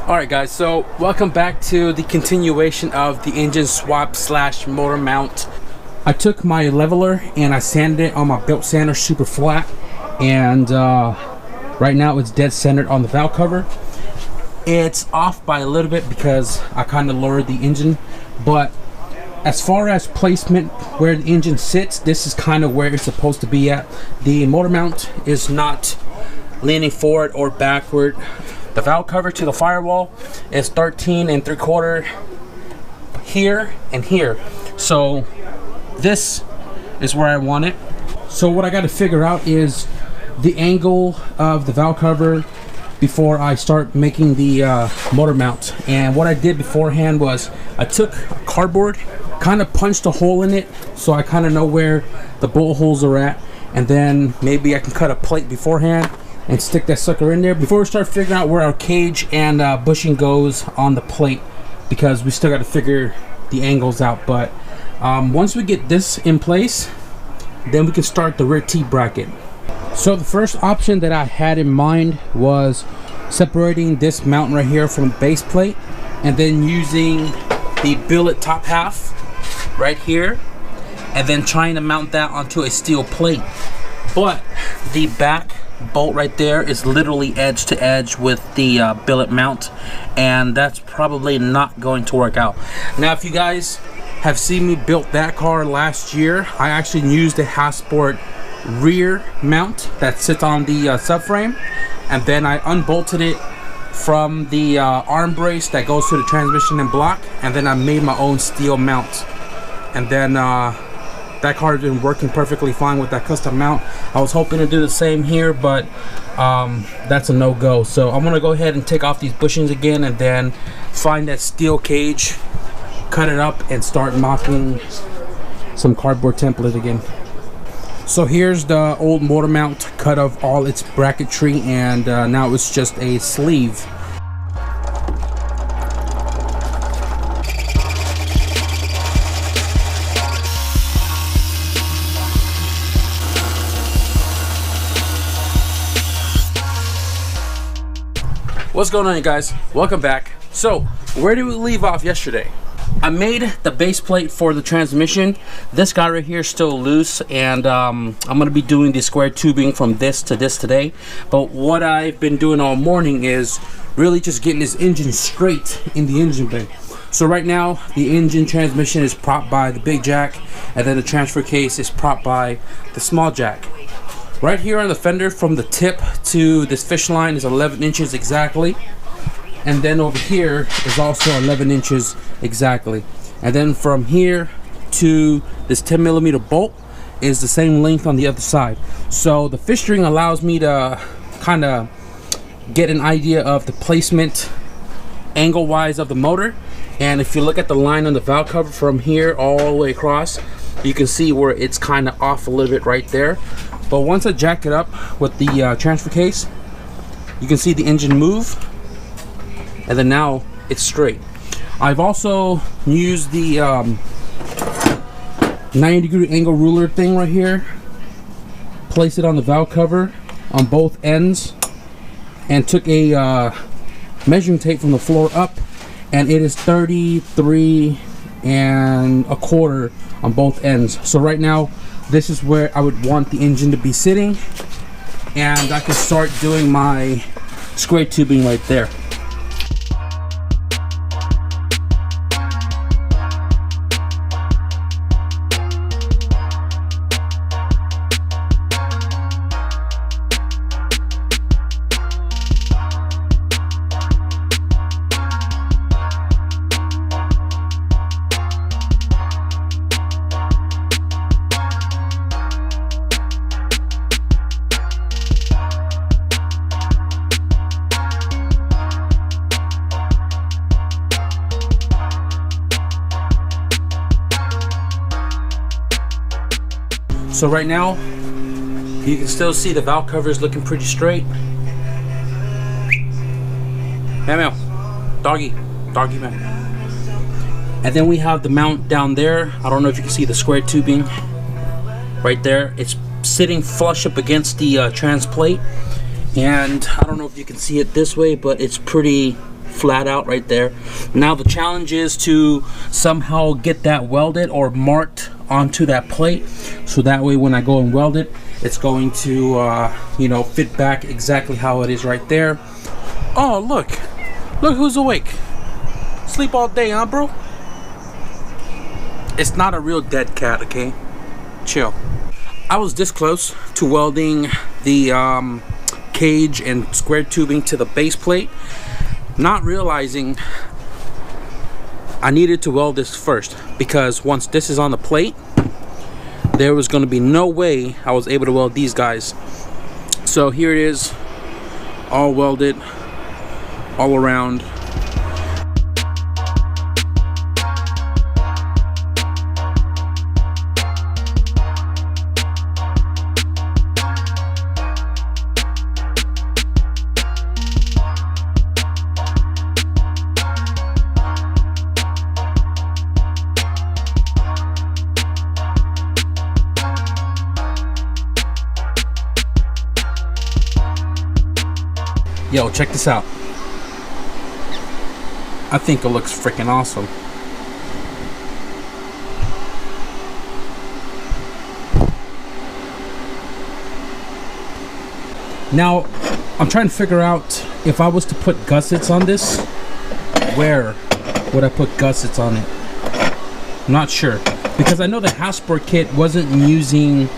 Alright guys, so welcome back to the continuation of the engine swap slash motor mount. I took my leveler and I sanded it on my belt sander super flat, and right now it's dead centered on the valve cover. It's off by a little bit because I kind of lowered the engine, but as far as placement where the engine sits, this is kind of where it's supposed to be at. The motor mount is not leaning forward or backward. The valve cover to the firewall is 13 3/4 here and here. So this is where I want it. So what I got to figure out is the angle of the valve cover before I start making the motor mount. And what I did beforehand was I took cardboard, kind of punched a hole in it so I kind of know where the bolt holes are at, and then maybe I can cut a plate beforehand and stick that sucker in there before we start figuring out where our cage and bushing goes on the plate, because we still got to figure the angles out. But once we get this in place, then we can start the rear T-bracket. So the first option that I had in mind was separating this mount right here from the base plate, and then using the billet top half right here, and then trying to mount that onto a steel plate. But the back bolt right there is literally edge to edge with the billet mount, and that's probably not going to work out. Now, if you guys have seen me build that car last year, I actually used a Hasport rear mount that sits on the subframe, and then I unbolted it from the arm brace that goes to the transmission and block, and then I made my own steel mount. And then that car has been working perfectly fine with that custom mount. I was hoping to do the same here, but that's a no-go. So I'm gonna go ahead and take off these bushings again, and then find that steel cage, cut it up, and start mounting some cardboard template again. So here's the old motor mount cut of all its bracketry, and now it's just a sleeve. What's going on, you guys? Welcome back. So where did we leave off yesterday? I made the base plate for the transmission. This guy right here is still loose, and I'm gonna be doing the square tubing from this to this today. But what I've been doing all morning is really just getting this engine straight in the engine bay. So right now the engine transmission is propped by the big jack, and then the transfer case is propped by the small jack. Right here on the fender, from the tip to this fish line, is 11 inches exactly. And then over here is also 11 inches exactly. And then from here to this 10mm bolt is the same length on the other side. So the fish string allows me to kind of get an idea of the placement angle wise of the motor. And if you look at the line on the valve cover from here all the way across, you can see where it's kind of off a little bit right there. But once I jack it up with the transfer case, you can see the engine move, and then now it's straight. I've also used the 90-degree angle ruler thing right here, place it on the valve cover on both ends, and took a measuring tape from the floor up, and it is 33 1/4 on both ends. So right now this is where I would want the engine to be sitting, and I can start doing my square tubing right there. So right now you can still see the valve cover is looking pretty straight. Hey, meow. Doggy man. And then we have the mount down there. I don't know if you can see the square tubing right there. It's sitting flush up against the trans plate, and I don't know if you can see it this way, but it's pretty flat out right there. Now the challenge is to somehow get that welded or marked onto that plate, so that way when I go and weld it, it's going to you know, fit back exactly how it is right there. Oh, look who's awake. Sleep all day, huh, bro? It's not a real dead cat, okay? Chill. I was this close to welding the cage and square tubing to the base plate, not realizing I needed to weld this first, because once this is on the plate, there was going to be no way I was able to weld these guys. So here it is, all welded all around. Yo, check this out. I think it looks freaking awesome. Now, I'm trying to figure out if I was to put gussets on this, where would I put gussets on it? I'm not sure, because I know the Hasbro kit wasn't using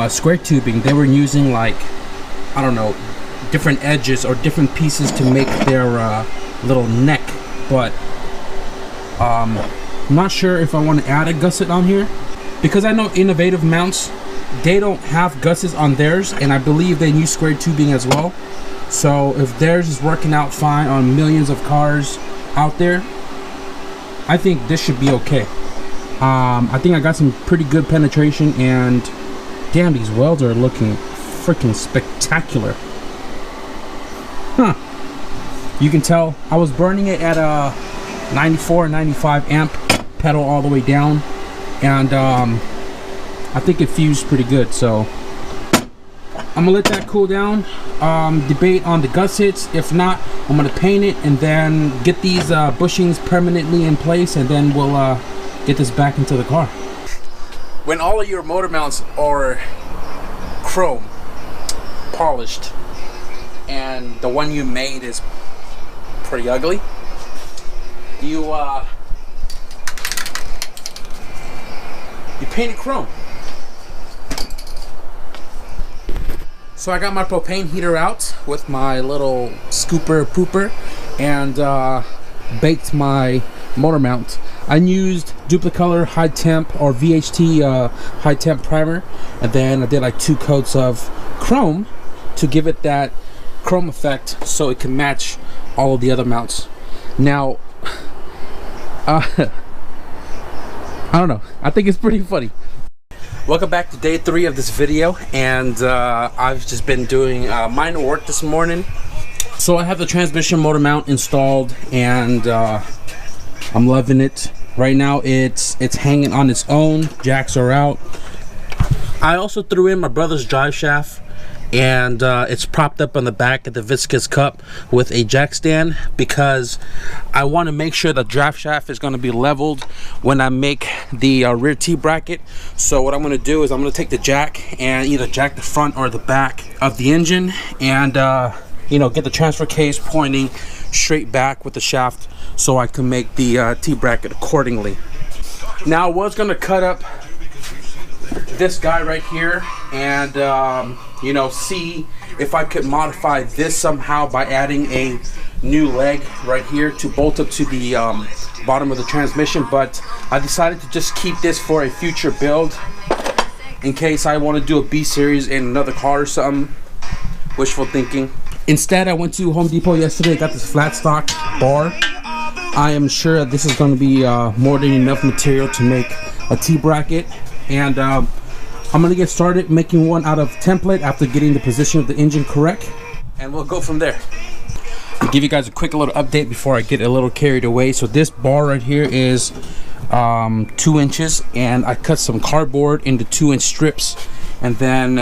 square tubing. They were using, like, I don't know, different edges or different pieces to make their little neck, but I'm not sure if I want to add a gusset on here, because I know Innovative Mounts, they don't have gussets on theirs, and I believe they use square tubing as well. So if theirs is working out fine on millions of cars out there, I think this should be okay. I think I got some pretty good penetration, and damn, these welds are looking freaking spectacular. Huh. You can tell I was burning it at a 94, 95 amp pedal all the way down, and I think it fused pretty good. So I'm gonna let that cool down, debate on the gussets. If not, I'm gonna paint it and then get these bushings permanently in place, and then we'll get this back into the car. When all of your motor mounts are chrome polished and the one you made is pretty ugly, you paint it chrome. So I got my propane heater out with my little scooper pooper and baked my motor mount. I used Duplicolor high temp or VHT high temp primer, and then I did like 2 coats of chrome to give it that chrome effect so it can match all of the other mounts. Now I don't know, I think it's pretty funny. Welcome back to day 3 of this video, and I've just been doing minor work this morning. So I have the transmission motor mount installed, and I'm loving it. Right now it's hanging on its own, jacks are out. I also threw in my brother's drive shaft, and it's propped up on the back of the viscous cup with a jack stand, because I want to make sure the drive shaft is going to be leveled when I make the rear T bracket. So what I'm going to do is I'm going to take the jack and either jack the front or the back of the engine, and you know, get the transfer case pointing straight back with the shaft so I can make the T bracket accordingly. Now I was going to cut up this guy right here and you know, see if I could modify this somehow by adding a new leg right here to bolt up to the bottom of the transmission, but I decided to just keep this for a future build in case I want to do a B series in another car or something. Wishful thinking. Instead, I went to Home Depot yesterday, got this flat stock bar. I am sure this is going to be more than enough material to make a T bracket, and I'm going to get started making one out of template after getting the position of the engine correct, and we'll go from there. I'll give you guys a quick little update before I get a little carried away. So this bar right here is 2 inches, and I cut some cardboard into 2-inch strips, and then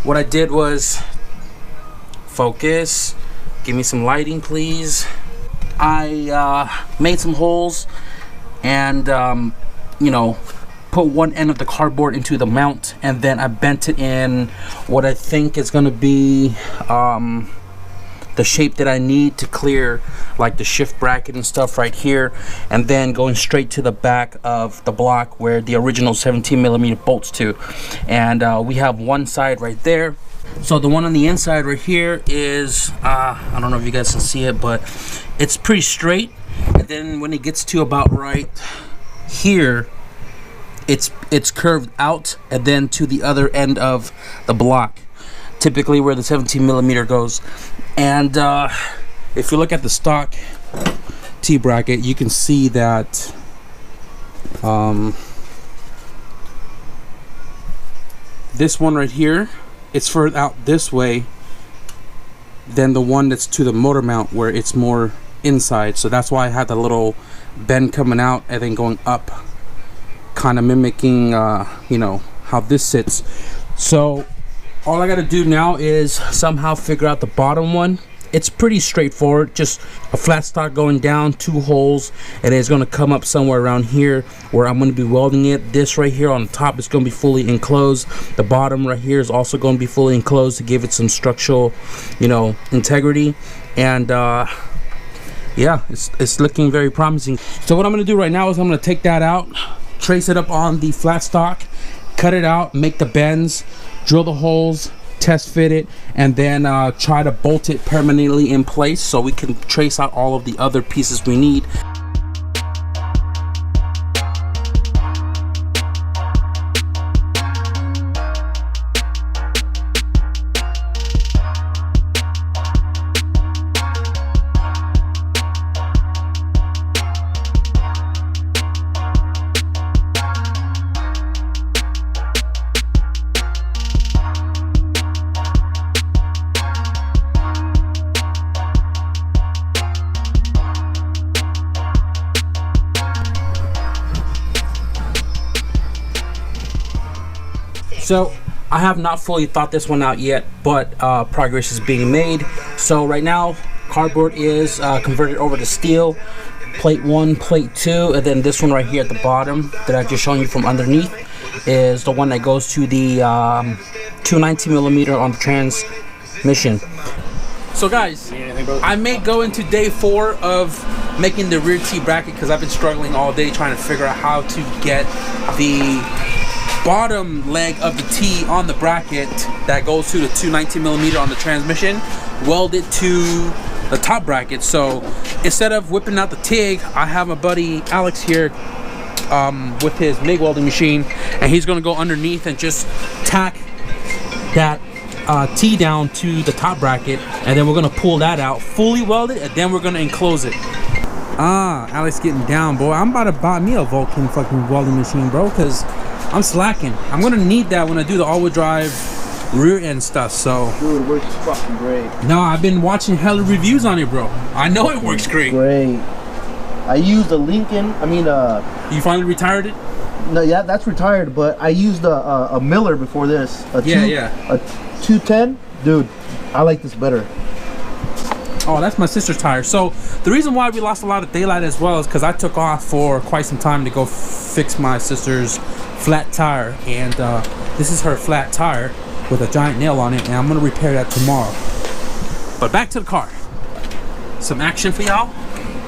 what I did was focus, Give me some lighting, please. I made some holes and you know, put one end of the cardboard into the mount, and then I bent it in what I think is gonna be the shape that I need to clear like the shift bracket and stuff right here, and then going straight to the back of the block where the original 17mm bolts to. And we have one side right there. So the one on the inside right here is I don't know if you guys can see it, but it's pretty straight, and then when it gets to about right here, it's curved out, and then to the other end of the block, typically where the 17mm goes. And if you look at the stock T-bracket, you can see that this one right here, it's further out this way than the one that's to the motor mount, where it's more inside. So that's why I had the little bend coming out and then going up, kind of mimicking you know, how this sits. So all I gotta do now is somehow figure out the bottom one. It's pretty straightforward, just a flat stock going down, 2 holes, and it's gonna come up somewhere around here where I'm gonna be welding it. This right here on the top is gonna be fully enclosed. The bottom right here is also gonna be fully enclosed to give it some structural, you know, integrity. And yeah, it's looking very promising. So what I'm gonna do right now is I'm gonna take that out, trace it up on the flat stock, cut it out, make the bends, drill the holes, test fit it, and then try to bolt it permanently in place so we can trace out all of the other pieces we need. So I have not fully thought this one out yet, but progress is being made. So right now, cardboard is converted over to steel, plate 1, plate 2, and then this one right here at the bottom that I just shown you from underneath is the one that goes to the 290mm on the transmission. So guys, I may go into day 4 of making the rear T bracket because I've been struggling all day trying to figure out how to get the bottom leg of the T on the bracket that goes to the 290mm on the transmission welded to the top bracket. So instead of whipping out the TIG, I have my buddy Alex here with his MIG welding machine, and he's gonna go underneath and just tack that T down to the top bracket, and then we're gonna pull that out, fully weld it, and then we're gonna enclose it. Alex getting down, boy. I'm about to buy me a Vulcan fucking welding machine, bro, because I'm slacking. I'm gonna need that when I do the all-wheel drive rear end stuff. So dude, it works fucking great. No, I've been watching hella reviews on it, bro. I know it works great. Great. I used a Lincoln. I mean, you finally retired it? No, yeah, that's retired. But I used a Miller before this. A 210. Dude, I like this better. Oh, that's my sister's tire. So the reason why we lost a lot of daylight as well is because I took off for quite some time to go fix my sister's flat tire, and this is her flat tire with a giant nail on it, and I'm gonna repair that tomorrow. But back to the car. Some action for y'all.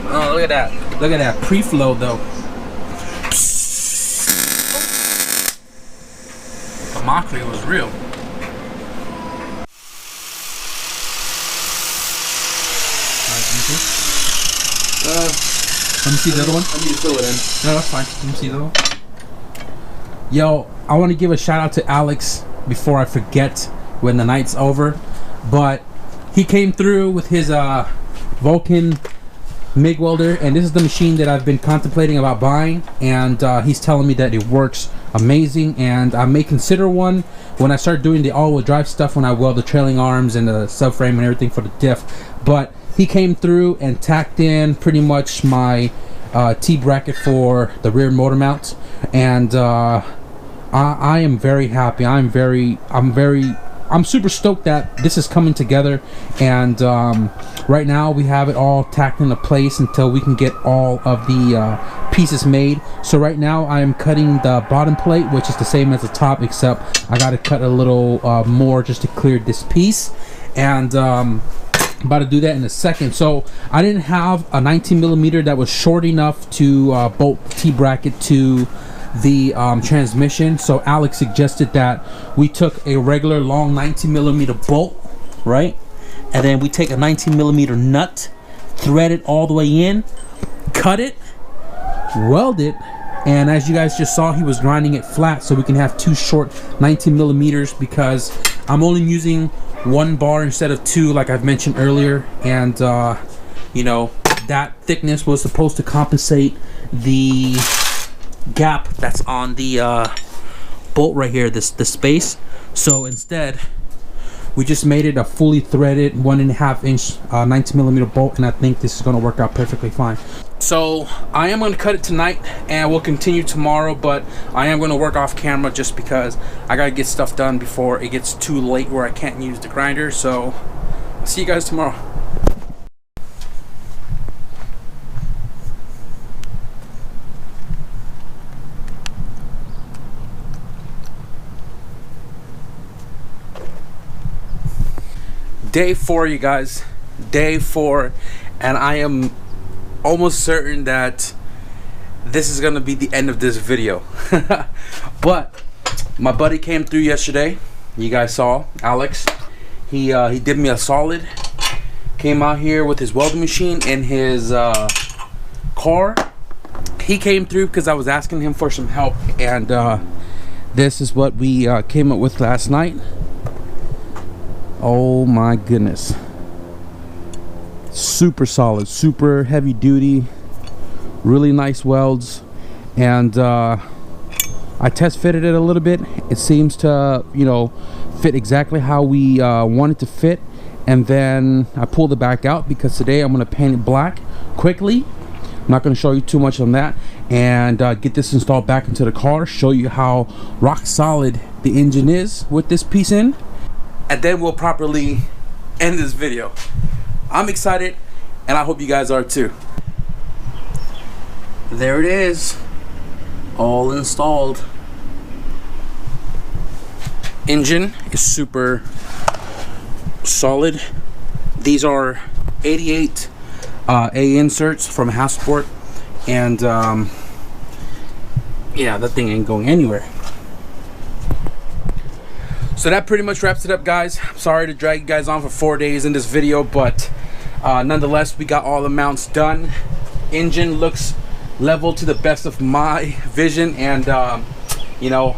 Oh, look at that. Look at that pre-flow though. The mockery was real. Let me see the other one. I need to fill it in. No, that's fine. Let me see the other one. Yo, I want to give a shout out to Alex before I forget when the night's over. But he came through with his Vulcan MIG welder, and this is the machine that I've been contemplating about buying, and he's telling me that it works amazing, and I may consider one when I start doing the all-wheel drive stuff, when I weld the trailing arms and the subframe and everything for the diff. But he came through and tacked in pretty much my T bracket for the rear motor mount, and I am very happy. I'm very I'm super stoked that this is coming together, and right now we have it all tacked into place until we can get all of the pieces made. So right now I am cutting the bottom plate, which is the same as the top, except I got to cut a little more just to clear this piece, and about to do that in a second. So I didn't have a 19mm that was short enough to bolt the T-bracket to the transmission, so Alex suggested that we took a regular long 19mm bolt, right, and then we take a 19mm nut, thread it all the way in, cut it, weld it, and as you guys just saw, he was grinding it flat so we can have two short 19mm, because I'm only using one bar instead of two, like I've mentioned earlier, and you know, that thickness was supposed to compensate the gap that's on the bolt right here, the space. So instead we just made it a fully threaded 1.5 inch 19mm bolt, and I think this is going to work out perfectly fine. So I am going to cut it tonight and we'll continue tomorrow, but I am going to work off camera just because I got to get stuff done before it gets too late where I can't use the grinder. So I'll see you guys tomorrow. Day 4, you guys, day 4, and I am almost certain that this is gonna be the end of this video. But my buddy came through yesterday. You guys saw Alex. He did me a solid. Came out here with his welding machine in his car. He came through because I was asking him for some help, and this is what we came up with last night. Oh my goodness, super solid, super heavy duty, really nice welds, and I test fitted it a little bit. It seems to, you know, fit exactly how we want it to fit, and then I pulled it back out because today I'm going to paint it black quickly. I'm not going to show you too much on that, and get this installed back into the car, show you how rock solid the engine is with this piece in, and then we'll properly end this video. I'm excited, and I hope you guys are too. There it is, all installed. Engine is super solid. These are 88 A inserts from Hasport, and yeah, that thing ain't going anywhere. So that pretty much wraps it up, guys. I'm sorry to drag you guys on for 4 days in this video, but nonetheless, we got all the mounts done. Engine looks level to the best of my vision, and you know,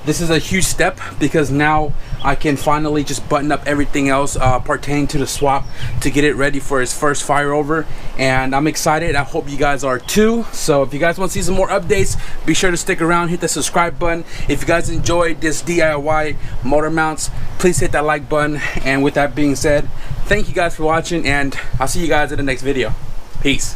this is a huge step because now I can finally just button up everything else pertaining to the swap to get it ready for his first fire over, and I'm excited. I hope you guys are too. So if you guys want to see some more updates, be sure to stick around, hit the subscribe button. If you guys enjoyed this DIY motor mounts, please hit that like button, and with that being said, thank you guys for watching, and I'll see you guys in the next video. Peace.